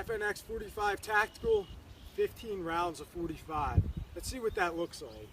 FNX45 Tactical, 15 rounds of 45. Let's see what that looks like.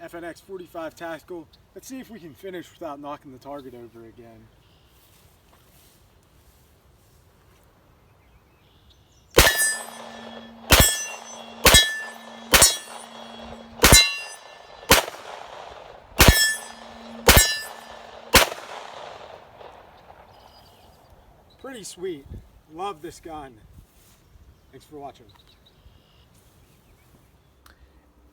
FNX45 Tactical. Let's see if we can finish without knocking the target over again. Pretty sweet. Love this gun. Thanks for watching.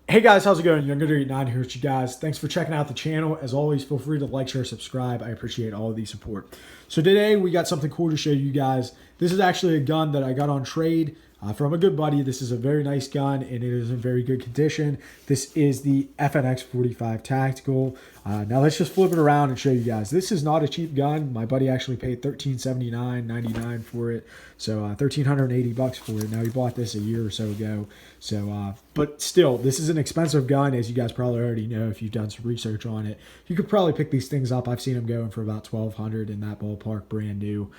Hey guys, how's it going? Younger89 here with you guys. Thanks for checking out the channel. As always, feel free to like, share, subscribe. I appreciate all of the support. So today we got something cool to show you guys. This is actually a gun that I got on trade from a good buddy. This is a very nice gun and it is in very good condition. This is the FNX45 Tactical. Now let's just flip it around and show you guys. This is not a cheap gun. My buddy actually paid $1379.99 for it. So $1,380 for it. Now he bought this a year or so ago. So, but still, this is an expensive gun, as you guys probably already know if you've done some research on it. You could probably pick these things up. I've seen them going for about $1,200 in that ballpark, brand new.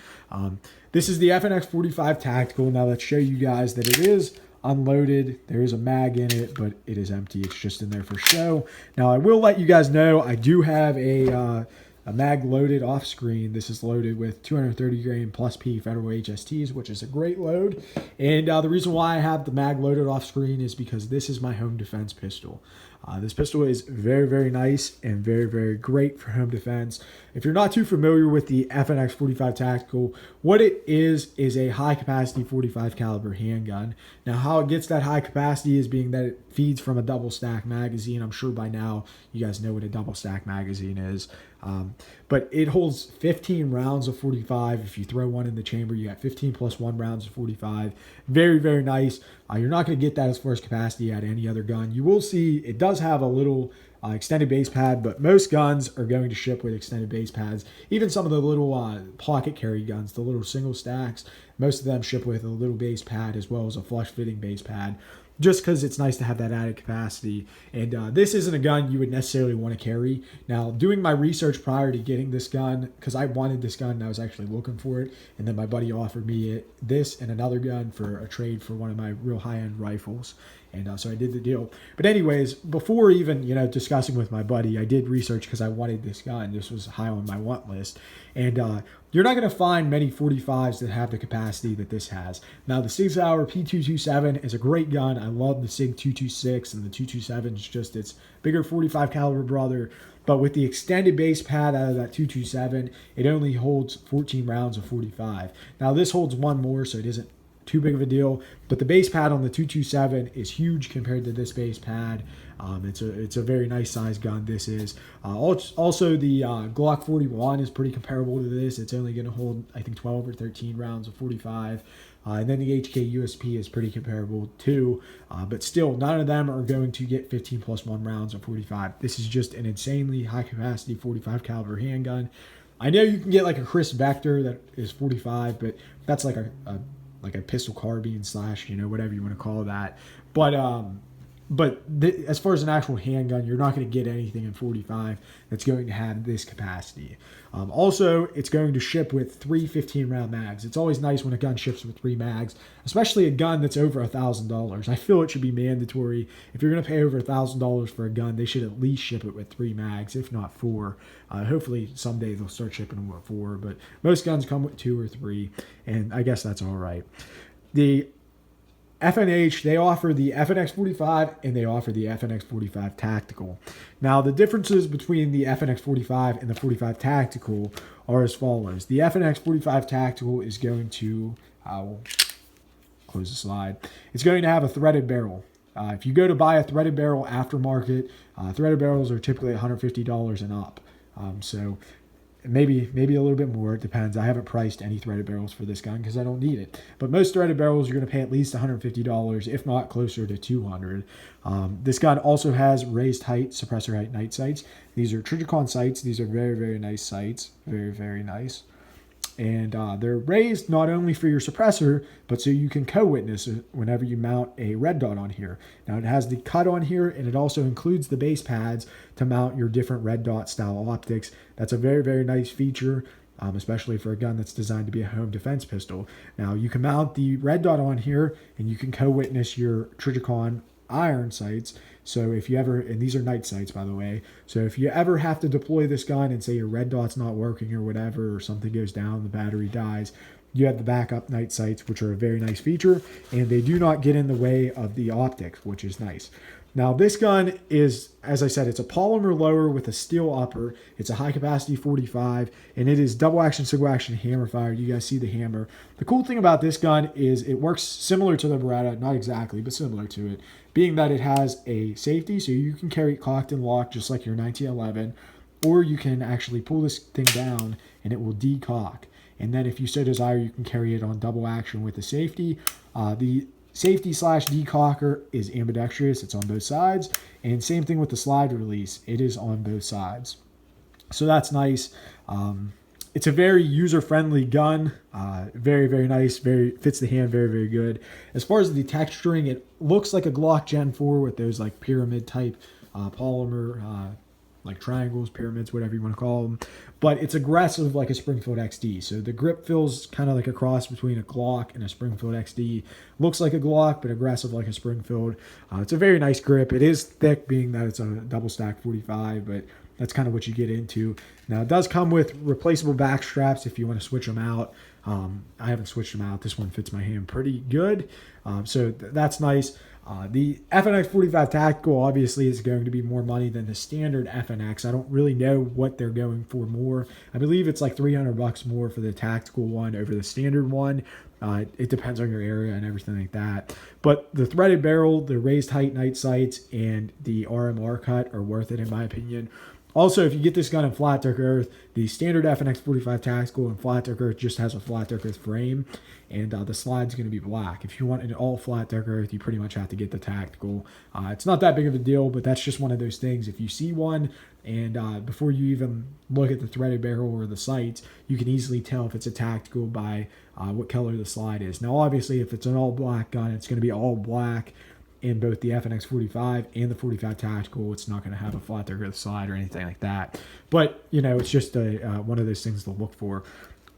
This is the FNX45 Tactical. Now let's show you guys that it is unloaded. There is a mag in it, but it is empty. It's just in there for show. Now I will let you guys know I do have a mag loaded off screen. This is loaded with 230 grain plus P Federal HSTs, which is a great load. And the reason why I have the mag loaded off screen is because this is my home defense pistol. This pistol is very, very nice and very, very great for home defense. If you're not too familiar with the FNX45 Tactical, what it is a high capacity 45 caliber handgun. Now how it gets that high capacity is being that it feeds from a double stack magazine. I'm sure by now you guys know what a double stack magazine is. But it holds 15 rounds of 45. If you throw one in the chamber, you got 15 plus 1 rounds of 45. Very, very nice. You're not going to get that as far as capacity at any other gun. You will see it does have a little extended base pad, but most guns are going to ship with extended base pads. Even some of the little pocket carry guns, the little single stacks, most of them ship with a little base pad as well as a flush fitting base pad, just because it's nice to have that added capacity. And this isn't a gun you would necessarily want to carry. Now, doing my research prior to getting this gun, because I wanted this gun and I was actually looking for it, and then my buddy offered me this and another gun for a trade for one of my real high-end rifles. And so I did the deal. But anyways, before even, discussing with my buddy, I did research because I wanted this gun. This was high on my want list. And you're not going to find many 45s that have the capacity that this has. Now, the SIG Sauer P227 is a great gun. I love the SIG 226, and the 227 is just its bigger 45 caliber brother. But with the extended base pad out of that 227, it only holds 14 rounds of 45. Now, this holds one more, so it isn't too big of a deal, but the base pad on the 227 is huge compared to this base pad. It's a very nice size gun. This is also the Glock 41 is pretty comparable to this. It's only going to hold, I think, 12 or 13 rounds of 45. And then the HK USP is pretty comparable too, but still none of them are going to get 15 plus 1 rounds of 45. This is just an insanely high capacity 45 caliber handgun. I know you can get like a Chris Vector that is 45, but that's like a pistol carbine slash, whatever you want to call that. But as far as an actual handgun, you're not going to get anything in 45 that's going to have this capacity. Also, it's going to ship with 3 15-round mags. It's always nice when a gun ships with 3 mags, especially a gun that's over $1,000. I feel it should be mandatory. If you're going to pay over $1,000 for a gun, they should at least ship it with 3 mags, if not 4. Hopefully, someday they'll start shipping them with 4, but most guns come with 2 or 3, and I guess that's all right. The FNH, they offer the FNX45 and they offer the FNX45 Tactical. Now, the differences between the FNX45 and the 45 Tactical are as follows. The FNX45 Tactical is going to, I'll close the slide, it's going to have a threaded barrel. If you go to buy a threaded barrel aftermarket, threaded barrels are typically $150 and up. So maybe a little bit more. It depends. I haven't priced any threaded barrels for this gun because I don't need it. But most threaded barrels you're going to pay at least $150, if not closer to $200. This gun also has raised height, suppressor height night sights. These are Trijicon sights. These are very, very nice sights. Very, very nice. And they're raised not only for your suppressor, but so you can co-witness whenever you mount a red dot on here. Now it has the cut on here, and it also includes the base pads to mount your different red dot style optics. That's a very, very nice feature, especially for a gun that's designed to be a home defense pistol. Now you can mount the red dot on here, and you can co-witness your Trijicon iron sights. So if you ever, and these are night sights, by the way, so if you ever have to deploy this gun and say your red dot's not working or whatever, or something goes down, the battery dies, you have the backup night sights, which are a very nice feature, and they do not get in the way of the optics, which is nice. Now this gun is, as I said, it's a polymer lower with a steel upper. It's a high capacity 45, and it is double action, single action hammer fired. You guys see the hammer. The cool thing about this gun is it works similar to the Beretta, not exactly, but similar to it, being that it has a safety, so you can carry it cocked and locked just like your 1911, or you can actually pull this thing down and it will decock. And then if you so desire, you can carry it on double action with the safety. The safety slash decocker is ambidextrous. It's on both sides. And same thing with the slide release. It is on both sides. So that's nice. It's a very user-friendly gun. Very, very nice. Very fits the hand very, very good. As far as the texturing, it looks like a Glock Gen 4 with those like pyramid type polymer like triangles, pyramids, whatever you want to call them. But it's aggressive like a Springfield XD. So the grip feels kind of like a cross between a Glock and a Springfield XD. Looks like a Glock, but aggressive like a Springfield. It's a very nice grip. It is thick, being that it's a double stack 45, but that's kind of what you get into. Now, it does come with replaceable back straps if you want to switch them out. I haven't switched them out. This one fits my hand pretty good. So that's nice. The FNX45 Tactical obviously is going to be more money than the standard FNX. I don't really know what they're going for more. I believe it's like $300 more for the tactical one over the standard one. It depends on your area and everything like that. But the threaded barrel, the raised height night sights, and the RMR cut are worth it in my opinion. Also, if you get this gun in flat dark earth, the standard FNX45 Tactical in flat dark earth just has a flat dark earth frame, and the slide's going to be black. If you want an all flat dark earth, you pretty much have to get the Tactical. It's not that big of a deal, but that's just one of those things. If you see one, and before you even look at the threaded barrel or the sights, you can easily tell if it's a Tactical by what color the slide is. Now, obviously, if it's an all black gun, it's going to be all black. In both the FNX45 and the 45 Tactical, it's not going to have a flat dark earth slide or anything like that. But, you know, it's just one of those things to look for.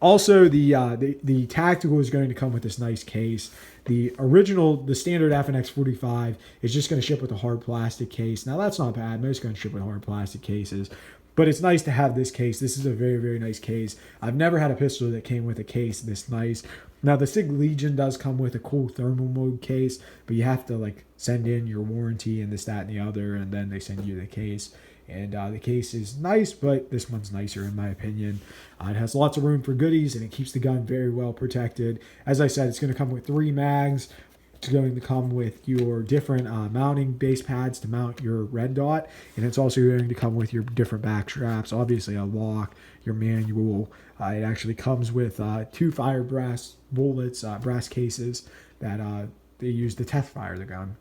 Also, the Tactical is going to come with this nice case. The standard FNX45 is just going to ship with a hard plastic case. Now, that's not bad. Most guns ship with hard plastic cases. But it's nice to have this case. This is a very, very nice case. I've never had a pistol that came with a case this nice. Now, the SIG Legion does come with a cool thermal mode case, but you have to like send in your warranty and this, that, and the other, and then they send you the case. And the case is nice, but this one's nicer in my opinion. It has lots of room for goodies, and it keeps the gun very well protected. As I said, it's going to come with 3 mags. It's going to come with your different mounting base pads to mount your red dot, and it's also going to come with your different back straps, obviously a lock, your manual. It actually comes with 2 fire brass bullets, brass cases that they use to test fire the gun.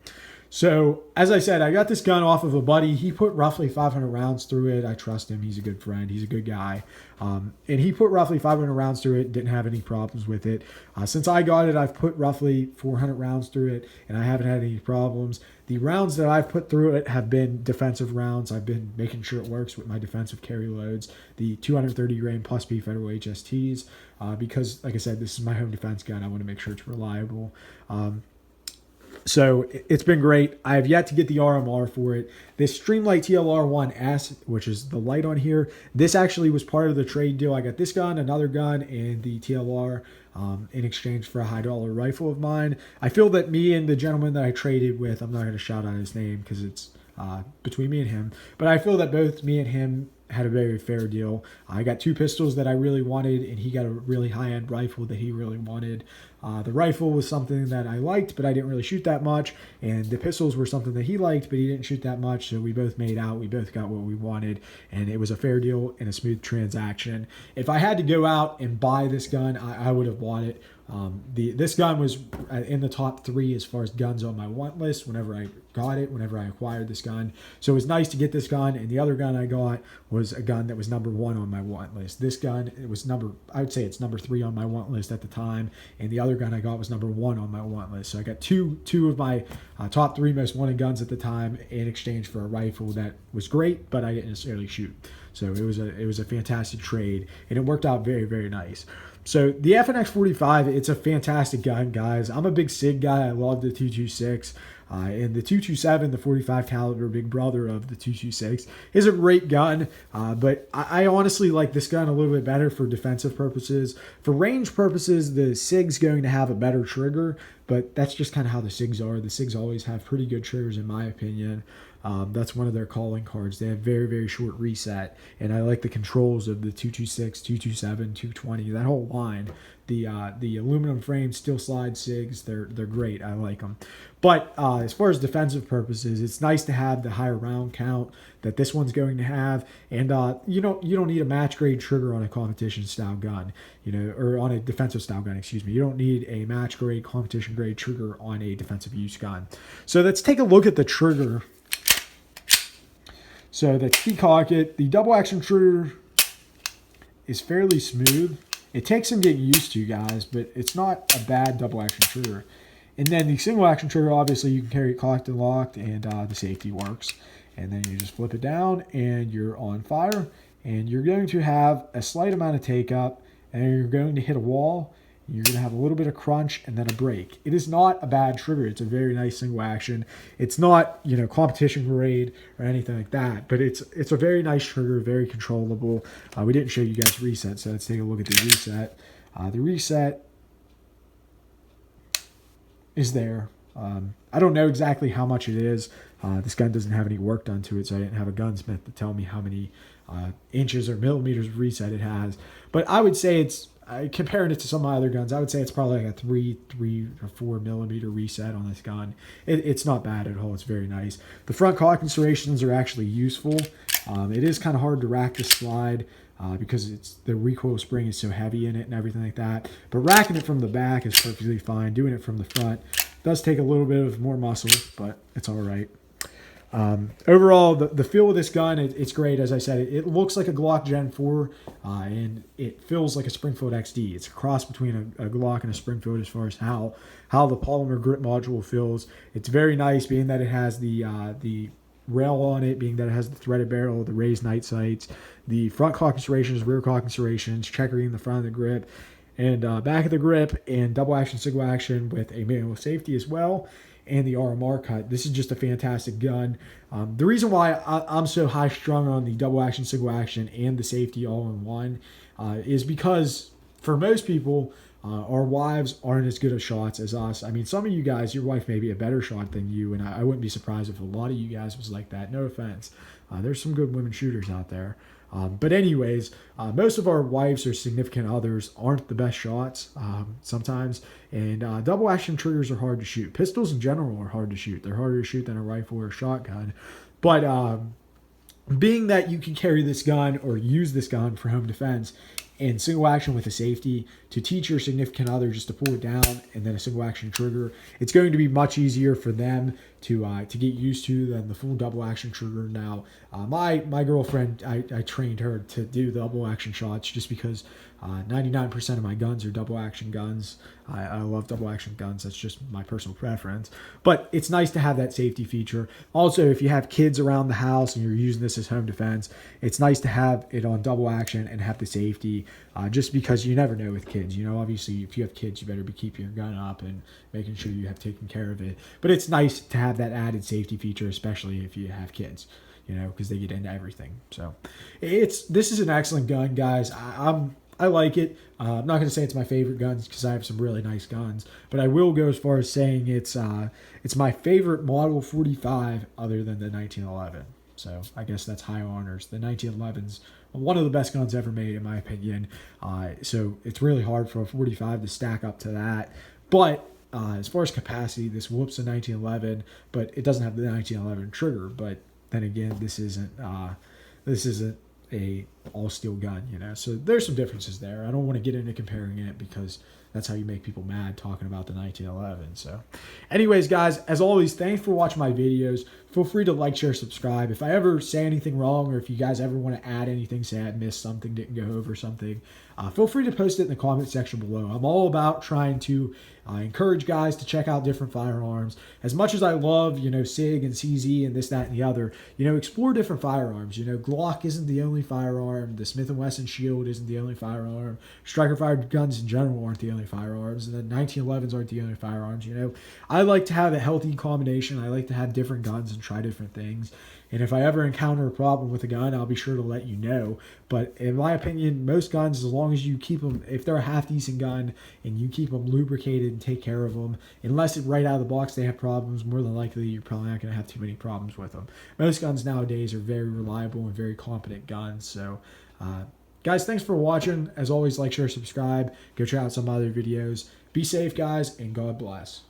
So, as I said, I got this gun off of a buddy. He put roughly 500 rounds through it. I trust him. He's a good friend. He's a good guy. And he put roughly 500 rounds through it. Didn't have any problems with it. Since I got it, I've put roughly 400 rounds through it, and I haven't had any problems. The rounds that I've put through it have been defensive rounds. I've been making sure it works with my defensive carry loads, the 230 grain plus P Federal HSTs, because, like I said, this is my home defense gun. I want to make sure it's reliable. So it's been great. I have yet to get the RMR for it. This Streamlight Tlr-1S, which is the light on here, this actually was part of the trade deal. I got this gun, another gun, and the TLR in exchange for a high dollar rifle of mine. I feel that me and the gentleman that I traded with, I'm not going to shout out his name because it's between me and him, but I feel that both me and him had a very fair deal. I got 2 pistols that I really wanted, and he got a really high-end rifle that he really wanted. The rifle was something that I liked, but I didn't really shoot that much, and the pistols were something that he liked, but he didn't shoot that much, so we both made out. We both got what we wanted, and it was a fair deal and a smooth transaction. If I had to go out and buy this gun, I would have bought it. This gun was in the top 3 as far as guns on my want list whenever I got it, whenever I acquired this gun. So it was nice to get this gun, and the other gun I got was was a gun that was number 1 on my want list. This gun, it was I would say it's number 3 on my want list at the time, and the other gun I got was number 1 on my want list. So I got two of my top 3 most wanted guns at the time in exchange for a rifle that was great, but I didn't necessarily shoot. So it was a fantastic trade, and it worked out very, very nice. So the FNX45, it's a fantastic gun, guys. I'm a big SIG guy. I love the 226. And the 227, the 45 caliber big brother of the 226, is a great gun. But I honestly like this gun a little bit better for defensive purposes. For range purposes, the SIG's going to have a better trigger, but that's just kind of how the SIGs are. The SIGs always have pretty good triggers, in my opinion. That's one of their calling cards. They have very, very short reset, and I like the controls of the 226, 227, 220, that whole line. The aluminum frame steel slide SIGs, they're great. I like them. But as far as defensive purposes, it's nice to have the higher round count that this one's going to have, and you don't need a match grade trigger on a competition style gun, or on a defensive style gun. Excuse me. You don't need a match grade, competition grade trigger on a defensive use gun. So let's take a look at the trigger. So the T-cock it, the double action trigger is fairly smooth. It takes some getting used to, guys, but it's not a bad double action trigger. And then the single action trigger, obviously you can carry it cocked and locked, and the safety works. And then you just flip it down and you're on fire, and you're going to have a slight amount of take up, and you're going to hit a wall. You're going to have a little bit of crunch and then a break. It is not a bad trigger. It's a very nice single action. It's not, competition grade or anything like that, but it's a very nice trigger, very controllable. We didn't show you guys reset, so let's take a look at the reset. The reset is there. I don't know exactly how much it is. This gun doesn't have any work done to it, so I didn't have a gunsmith to tell me how many inches or millimeters of reset it has. But I would say comparing it to some of my other guns, I would say it's probably like a 3 or 4 millimeter reset on this gun. It's not bad at all. It's very nice. The front cocking serrations are actually useful. It is kind of hard to rack the slide because the recoil spring is so heavy in it and everything like that. But racking it from the back is perfectly fine. Doing it from the front does take a little bit of more muscle, but it's all right. Overall, the feel of this gun, it's great. As I said, it looks like a Glock Gen 4, and it feels like a Springfield XD. It's a cross between a Glock and a Springfield as far as how the polymer grip module feels. It's very nice, being that it has the rail on it, being that it has the threaded barrel, the raised night sights, the front cocking serrations, rear cocking serrations, checkering the front of the grip, and back of the grip, and double action, single action with a manual safety as well, and the RMR cut. This is just a fantastic gun. The reason why I'm so high strung on the double action, single action, and the safety all in one is because for most people, our wives aren't as good of shots as us. I mean, some of you guys, your wife may be a better shot than you, and I wouldn't be surprised if a lot of you guys was like that. No offense. There's some good women shooters out there. But anyways, most of our wives or significant others aren't the best shots sometimes, and double action triggers are hard to shoot. Pistols in general are hard to shoot. They're harder to shoot than a rifle or a shotgun. But being that you can carry this gun or use this gun for home defense and single action with a safety to teach your significant other just to pull it down, and then a single action trigger, it's going to be much easier for them to get used to than the full double action trigger. Now, my girlfriend, I trained her to do double action shots just because 99% of my guns are double action guns. I love double action guns. That's just my personal preference. But it's nice to have that safety feature. Also, if you have kids around the house and you're using this as home defense, it's nice to have it on double action and have the safety, just because you never know with kids. Obviously, if you have kids, you better be keeping your gun up and making sure you have taken care of it. But it's nice to have that added safety feature, especially if you have kids, because they get into everything. So this is an excellent gun, guys. I like it. I'm not going to say it's my favorite guns because I have some really nice guns, but I will go as far as saying it's my favorite Model 45 other than the 1911. So I guess that's high honors. The 1911's one of the best guns ever made, in my opinion. So it's really hard for a 45 to stack up to that. But as far as capacity, this whoops a 1911, but it doesn't have the 1911 trigger. But then again, this isn't a all steel gun, so there's some differences there. I don't want to get into comparing it because that's how you make people mad talking about the 1911. So anyways, guys, as always, thanks for watching my videos. Feel free to like, share, subscribe. If I ever say anything wrong, or if you guys ever want to add anything, say I missed something, didn't go over something, feel free to post it in the comment section below. I'm all about trying to encourage guys to check out different firearms. As much as I love, SIG and CZ and this, that, and the other, explore different firearms. Glock isn't the only firearm. The Smith & Wesson Shield isn't the only firearm. Striker fired guns in general aren't the only firearms. And then 1911s aren't the only firearms. I like to have a healthy combination. I like to have different guns and try different things. And if I ever encounter a problem with a gun, I'll be sure to let you know. But in my opinion, most guns, as long as you keep them, if they're a half-decent gun and you keep them lubricated and take care of them, unless right out of the box they have problems, more than likely you're probably not going to have too many problems with them. Most guns nowadays are very reliable and very competent guns. So, guys, thanks for watching. As always, like, share, subscribe. Go check out some other videos. Be safe, guys, and God bless.